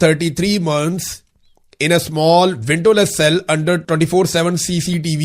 33 months in a small windowless cell under 24/7 CCTV.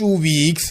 2 weeks